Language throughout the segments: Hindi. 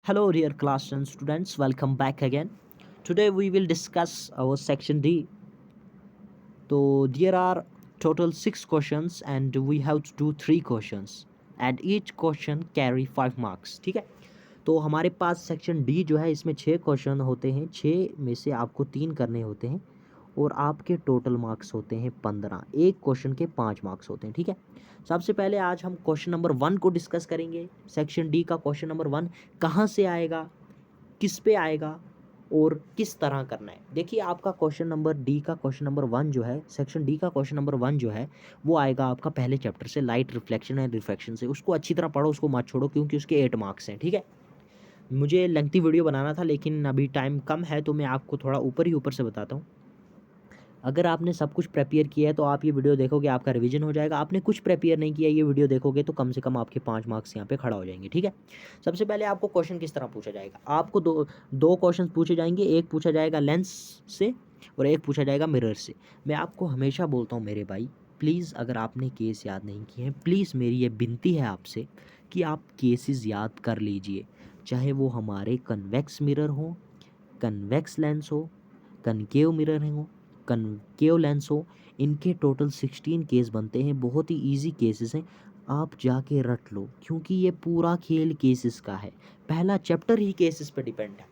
Hello, dear class and students. Welcome back again. Today we will discuss our section D. So there are total 6 questions and we have to do 3 questions. And each question carry 5 marks. ठीक है. तो हमारे पास सेक्शन डी जो है इसमें 6 क्वेश्चन होते हैं. 6 में से आपको 3 करने होते हैं और आपके टोटल मार्क्स होते हैं 15. एक क्वेश्चन के 5 मार्क्स होते हैं. ठीक है. सबसे पहले आज हम क्वेश्चन नंबर 1 को डिस्कस करेंगे. सेक्शन डी का क्वेश्चन नंबर 1 कहाँ से आएगा, किस पे आएगा और किस तरह करना है. देखिए आपका क्वेश्चन नंबर डी का क्वेश्चन नंबर 1 जो है, सेक्शन डी का क्वेश्चन नंबर 1 जो है वो आएगा आपका पहले चैप्टर से, लाइट रिफ्लेक्शन एंड रिफ्रैक्शन से. उसको अच्छी तरह पढ़ो, उसको मत छोड़ो क्योंकि उसके 8 मार्क्स हैं. ठीक है. मुझे लेंथी वीडियो बनाना था लेकिन अभी टाइम कम है तो मैं आपको थोड़ा ऊपर से बताता हूँ. अगर आपने सब कुछ प्रिपेयर किया है तो आप ये वीडियो देखोगे, आपका रिवीजन हो जाएगा. आपने कुछ प्रिपेयर नहीं किया, ये वीडियो देखोगे तो कम से कम आपके 5 मार्क्स यहाँ पे खड़ा हो जाएंगे. ठीक है. सबसे पहले आपको क्वेश्चन किस तरह पूछा जाएगा. आपको दो क्वेश्चन पूछे जाएंगे. एक पूछा जाएगा लेंस से और एक पूछा जाएगा मिरर से. मैं आपको हमेशा बोलता हूँ मेरे भाई, प्लीज़ अगर आपने केस याद नहीं किए हैं, प्लीज़ मेरी ये विनती है आपसे कि आप केसेस याद कर लीजिए. चाहे वो हमारे कन्वेक्स मिरर हो, कन्वेक्स लेंस हो, कनकेव मिरर हो, कनकेव लेंस हो. इनके टोटल 16 केस बनते हैं. बहुत ही ईजी केसेस हैं. आप जाके रट लो क्योंकि ये पूरा खेल केसेस का है. पहला चैप्टर ही केसेस पे डिपेंड है.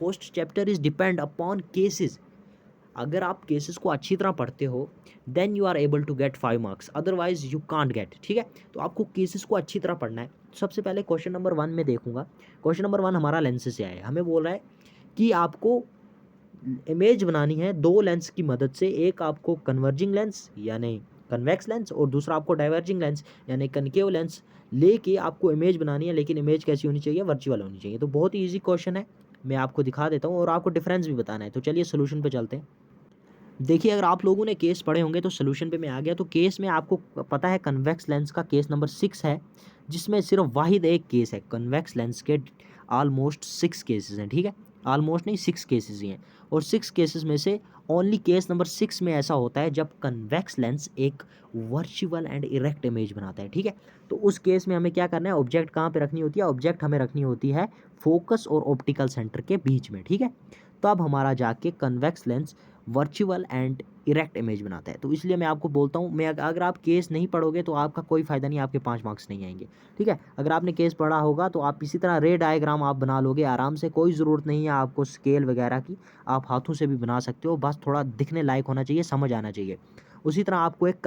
First chapter is depend upon cases. अगर आप केसेस को अच्छी तरह पढ़ते हो then you are able to get 5 marks, otherwise you can't get. ठीक है. तो आपको केसेस को अच्छी तरह पढ़ना है. सबसे पहले क्वेश्चन नंबर 1 में देखूंगा. क्वेश्चन नंबर 1 हमारा लेंस से आया है. हमें बोल रहा है कि आपको इमेज बनानी है 2 लेंस की मदद से. एक आपको कन्वर्जिंग लेंस यानी कन्वेक्स लेंस और दूसरा आपको डाइवर्जिंग लेंस यानी कनकेव लेंस लेके आपको इमेज बनानी है. लेकिन इमेज कैसी होनी चाहिए, वर्चुअल होनी चाहिए. तो बहुत ही ईजी क्वेश्चन है, मैं आपको दिखा देता हूँ और आपको डिफरेंस भी बताना है. तो चलिए सोल्यूशन पे चलते हैं. देखिए अगर आप लोगों ने केस पढ़े होंगे तो सोल्यूशन पे मैं आ गया. तो केस में आपको पता है कन्वेक्स लेंस का केस नंबर 6 है, जिसमें सिर्फ वाहिद एक केस है. कन्वेक्स लेंस के ऑलमोस्ट 6 केसेस हैं. ठीक है. ऑलमोस्ट नहीं, 6 केसेस ही हैं. और 6 केसेस में से ओनली केस नंबर 6 में ऐसा होता है जब कन्वेक्स लेंस एक वर्चुअल एंड इरेक्ट इमेज बनाता है. ठीक है. तो उस केस में हमें क्या करना है, ऑब्जेक्ट कहाँ पे रखनी होती है, ऑब्जेक्ट हमें रखनी होती है फोकस और ऑप्टिकल सेंटर के बीच में. ठीक है. तो अब हमारा जाके convex lens virtual and erect image बनाता है. तो इसलिए मैं आपको बोलता हूँ, मैं अगर आप केस नहीं पढ़ोगे तो आपका कोई फ़ायदा नहीं, आपके 5 मार्क्स नहीं आएंगे. ठीक है. अगर आपने केस पढ़ा होगा तो आप इसी तरह रे डायग्राम आप बना लोगे आराम से. कोई ज़रूरत नहीं है आपको स्केल वगैरह की, आप हाथों से भी बना सकते हो. बस थोड़ा दिखने लायक होना चाहिए, समझ आना चाहिए. उसी तरह आपको एक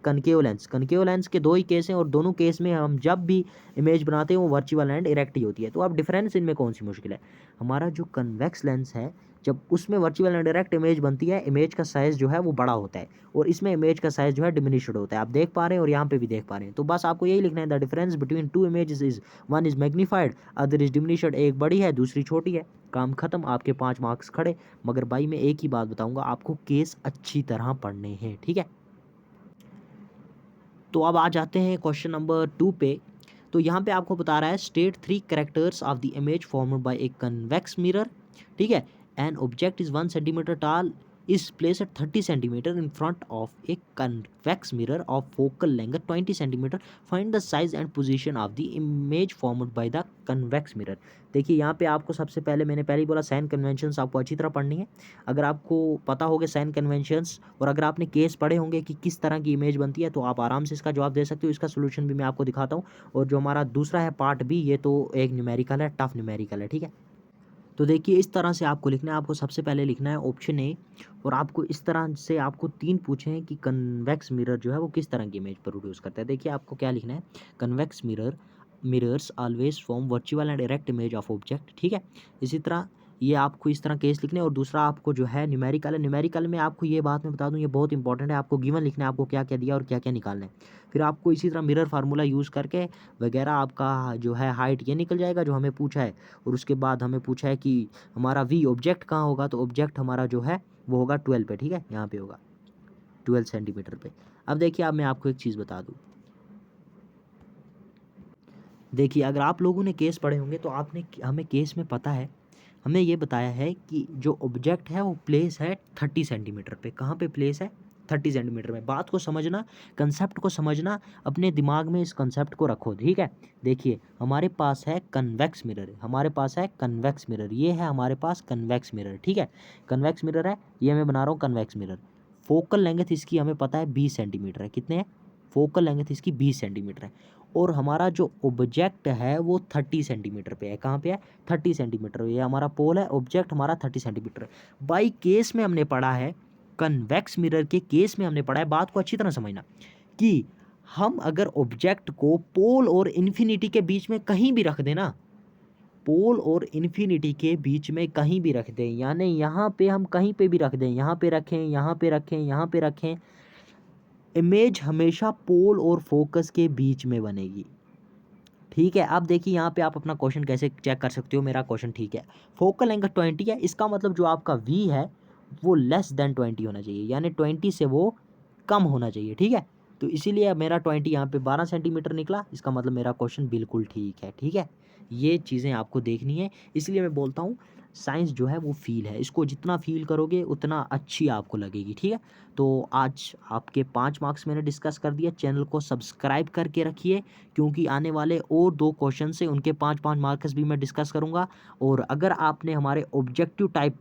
कनकेव लेंस के 2 ही केस हैं और दोनों केस में हम जब भी इमेज बनाते हैं वो वर्चुअल एंड इरेक्ट ही होती है. तो अब डिफरेंस इनमें कौन सी मुश्किल है. हमारा जो कन्वेक्स लेंस है जब उसमें वर्चुअल एंड डायरेक्ट इमेज बनती है, इमेज का साइज़ जो है वो बड़ा होता है और इसमें इमेज का साइज़ जो है डिमिनिश्ड होता है. आप देख पा रहे हैं और यहाँ पे भी देख पा रहे हैं. तो बस आपको यही लिखना है, the difference between 2 images is one is magnified other is diminished. एक बड़ी है दूसरी छोटी है. काम खत्म, आपके 5 मार्क्स खड़े. मगर भाई मैं एक ही बात बताऊंगा, आपको केस अच्छी तरह पढ़ने हैं. ठीक है. तो अब आ जाते हैं क्वेश्चन नंबर 2 पे. तो यहाँ पे आपको बता रहा है state 3 characters of the image formed by a convex mirror. ठीक है. An object is 1 centimetre toll is placed at 30 centimeter in front of a convex mirror of focal length 20 centimeter. Find the size and position of the image formed by the convex mirror. देखिए यहाँ पे आपको सबसे पहले मैंने पहले ही बोला साइन कन्वेंशंस आपको अच्छी तरह पढ़नी है. अगर आपको पता होगा साइन कन्वेंशंस और अगर आपने केस पढ़े होंगे कि किस तरह की इमेज बनती है तो आप आराम से इसका जवाब दे सकते हो. इसका सोल्यूशन भी मैं आपको दिखाता हूँ. और जो हमारा दूसरा है पार्ट बी, ये तो एक न्यूमेरिकल है, टफ न्यूमेरिकल है. ठीक है. तो देखिए इस तरह से आपको लिखना है. आपको सबसे पहले लिखना है ऑप्शन ए और आपको इस तरह से आपको 3 पूछे हैं कि कन्वेक्स मिरर जो है वो किस तरह की इमेज प्रोड्यूस करता है. देखिए आपको क्या लिखना है, convex mirrors always form virtual and direct image of object. ठीक है. इसी तरह ये आपको इस तरह केस लिखने. और दूसरा आपको जो है न्यूमेरिकल है. न्यूमेरिकल में आपको ये बात मैं बता दूं, ये बहुत इंपॉर्टेंट है. आपको गिवन लिखना है, आपको क्या क्या दिया और क्या क्या निकालना है. फिर आपको इसी तरह मिरर फार्मूला यूज़ करके वगैरह आपका जो है हाइट ये निकल जाएगा जो हमें पूछा है. और उसके बाद हमें पूछा है कि हमारा वी ऑब्जेक्ट कहाँ होगा. तो ऑब्जेक्ट हमारा जो है वो होगा 12 पे. ठीक है. यहाँ पे होगा 12 सेंटीमीटर पे. अब देखिए अब मैं आपको एक चीज़ बता दूँ. देखिए अगर आप लोगों ने केस पढ़े होंगे तो आपने हमें केस में पता है, हमें ये बताया है कि जो ऑब्जेक्ट है वो प्लेस है 30 सेंटीमीटर पे. कहाँ पे प्लेस है, 30 सेंटीमीटर में। बात को समझना, कंसेप्ट को समझना, अपने दिमाग में इस कंसेप्ट को रखो, ठीक है। देखिए हमारे पास है कन्वेक्स मिरर, हमारे पास है कन्वेक्स मिरर, ये है हमारे पास कन्वेक्स मिरर, ठीक है। कन्वेक्स मिरर है, ये मैं बना रहा हूँ कन्वेक्स मिरर। फोकल लेंथ इसकी हमें पता है 20 सेंटीमीटर है। कितने है? फोकल लेंथ इसकी 20 सेंटीमीटर है। और हमारा जो ऑब्जेक्ट है वो 30 सेंटीमीटर पे है। कहाँ पे है? 30 सेंटीमीटर। ये हमारा पोल है, ऑब्जेक्ट हमारा 30 सेंटीमीटर है। बाई केस में हमने पढ़ा है, कन्वेक्स मिरर के केस में हमने पढ़ा है, बात को अच्छी तरह समझना, कि हम अगर ऑब्जेक्ट को पोल और इन्फिनिटी के बीच में कहीं भी रख देना, पोल और इन्फिनिटी के बीच में कहीं भी रख दें, यानी यहाँ पे हम कहीं पे भी रख दें, यहाँ पे रखें, यहाँ पे रखें, यहाँ पे रखें, इमेज हमेशा पोल और फोकस के बीच में बनेगी, ठीक है। अब देखिए यहाँ पे आप अपना क्वेश्चन कैसे चेक कर सकते हो। मेरा क्वेश्चन ठीक है, फोकल लेंथ 20 है, इसका मतलब जो आपका v है वो लेस देन 20 होना चाहिए, यानी 20 से वो कम होना चाहिए, ठीक है। तो इसीलिए अब मेरा 20 यहाँ पे 12 सेंटीमीटर निकला, इसका मतलब मेरा क्वेश्चन बिल्कुल ठीक है, ठीक है। ये चीज़ें आपको देखनी है, इसलिए मैं बोलता हूँ साइंस जो है वो फील है, इसको जितना फील करोगे उतना अच्छी आपको लगेगी, ठीक है। तो आज आपके 5 मार्क्स मैंने डिस्कस कर दिया। चैनल को सब्सक्राइब करके रखिए, क्योंकि आने वाले और 2 क्वेश्चन से उनके 5-5 मार्क्स भी मैं डिस्कस करूंगा। और अगर आपने हमारे ऑब्जेक्टिव टाइप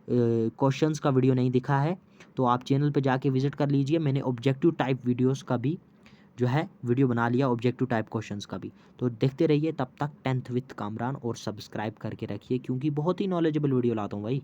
क्वेश्चंस का वीडियो नहीं दिखा है तो आप चैनल पे जाके विजिट कर लीजिए। मैंने ऑब्जेक्टिव टाइप वीडियोस का भी जो है वीडियो बना लिया, ऑब्जेक्टिव टाइप क्वेश्चंस का भी। तो देखते रहिए, तब तक 10th विथ कामरान और सब्सक्राइब करके रखिए, क्योंकि बहुत ही नॉलेजेबल वीडियो लाता हूँ भाई।